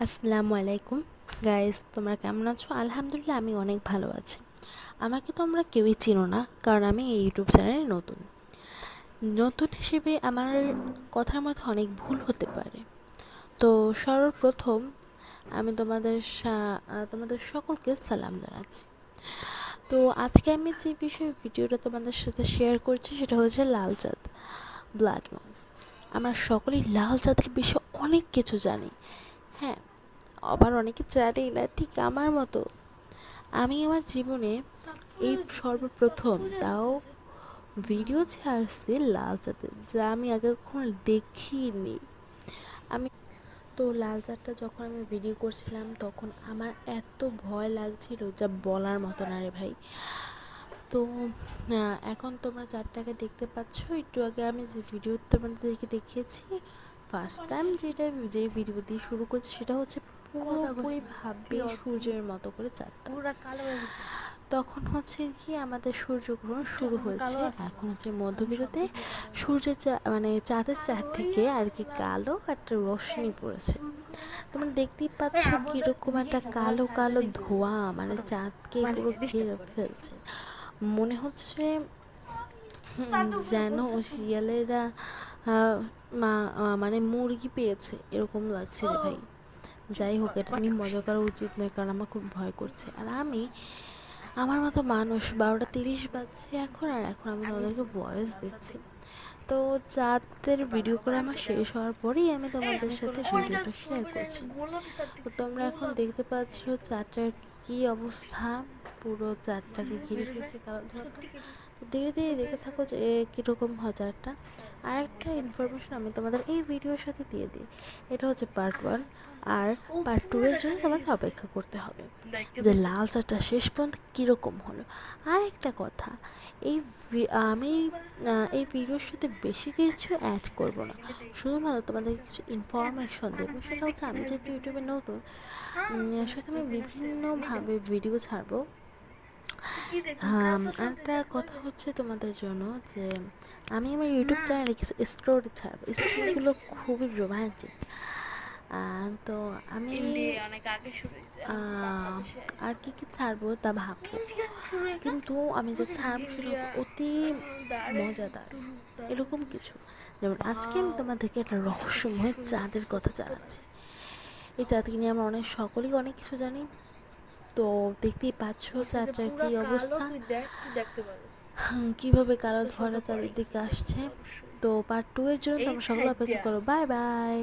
আসসালামু আলাইকুম গাইস, তোমরা কেমন আছো? আলহামদুলিল্লাহ, আমি অনেক ভালো আছি। আমাকে তোমরা কেউই চিনো না, কারণ আমি এই ইউটিউব চ্যানেলে নতুন নতুন হিসেবে আমার কথার মধ্যে অনেক ভুল হতে পারে। তো সর্বপ্রথম আমি তোমাদের সকলকে সালাম জানাচ্ছি। তো আজকে আমি যে বিষয়ে ভিডিওটা তোমাদের সাথে শেয়ার করছি সেটা হচ্ছে লাল চাঁদ, ব্লাড মুন। আমরা সকলেই লাল চাঁদের বিষয়ে অনেক কিছু জানি, হ্যাঁ, আবার অনেকে জানি না ঠিক আমার মতো। আমি আমার জীবনে এই সর্বপ্রথম তাও ভিডিও ছাড়ছি লাল চাঁদের, যা আমি আগে কখনো দেখিনি। আমি তো লাল চাঁদটা যখন আমি ভিডিও করছিলাম তখন আমার এত ভয় লাগছিল যা বলার মতো না রে ভাই। তো এখন তোমরা চাঁদটাকে দেখতে পাচ্ছ। একটু আগে আমি যে ভিডিও তোমাদেরকে দেখিয়েছি, ফার্স্ট টাইম যে ভিডিও দিয়ে শুরু করছি সেটা হচ্ছে পুরোপুরি ভাবে সূর্যের মতো করে চাঁদটা। তখন হচ্ছে কি আমাদের সূর্যগ্রহণ শুরু হয়েছে, এখন হচ্ছে মধ্যবিত্তে সূর্যের মানে চাঁদের চাঁদ থেকে আর কি কালো একটা রশ্মি পড়েছে। তোমরা দেখতেই পাচ্ছ কিরকম একটা কালো কালো ধোঁয়া মানে চাঁদকে পুরো ঘিরে ফেলছে। মনে হচ্ছে যেন শিয়ালেরা মানে মুরগি পেয়েছে এরকম লাগছে রে ভাই। যাই হোক, এটা নিয়ে মজা করা উচিত নয়, কারণ আমার খুব ভয় করছে। আর আমি আমার মতো মানুষ 12টা 30 বাজছে এখন, আর এখন আমি তোমাদেরকে ভয়েস দিচ্ছি। তো চাঁদের ভিডিও করে আমার শেষ হওয়ার পরেই আমি তোমাদের সাথে ভিডিওটা শেয়ার করছি। তো তোমরা এখন দেখতে পাচ্ছ চাঁদটার কি অবস্থা, পুরো চাঁদটাকে ঘিরে ফেলছে কালো ধোঁয়াটা। ধীরে ধীরে দেখে থাকো যে কীরকম হয় চাঁদটা। আর একটা ইনফরমেশন আমি তোমাদের এই ভিডিওর সাথে দিয়ে দিই, এটা হচ্ছে পার্ট 1, আর পার্ট 2 এর জন্য তোমাকে অপেক্ষা করতে হবে যে লাল চাটা শেষ পর্যন্ত কীরকম হলো। আর একটা কথা, এই আমি এই ভিডিওর সাথে বেশি কিছু অ্যাড করব না, শুধুমাত্র তোমাদের কিছু ইনফরমেশন দেবো। সেটা হচ্ছে আমি যেহেতু ইউটিউবে নতুন, সেটা আমি বিভিন্নভাবে ভিডিও ছাড়বো। আরেকটা কথা হচ্ছে তোমাদের জন্য যে আমি আমার ইউটিউব চ্যানেলে কিছু স্টোরি ছাড়বো। স্টোরিগুলো খুবই রোমান্টিক। তো আমি আর কি কি ছাড়বো তা ভাববো, কিন্তু আমি যে ছাড়বো সেটা অতি মজাদার, এরকম কিছু। যেমন আজকে আমি তোমাদেরকে একটা রহস্যময় চাঁদের কথা জানাচ্ছি। এই চাঁদকে নিয়ে আমরা সকলেই অনেক কিছু জানি। তো দেখতেই পাচ্ছ চাঁদটার কি অবস্থা, কিভাবে কালো ধরা চাঁদের দিকে আসছে। তো পার্ট 2 এর জন্য তোমরা সকলে অপেক্ষা করো। Bye bye.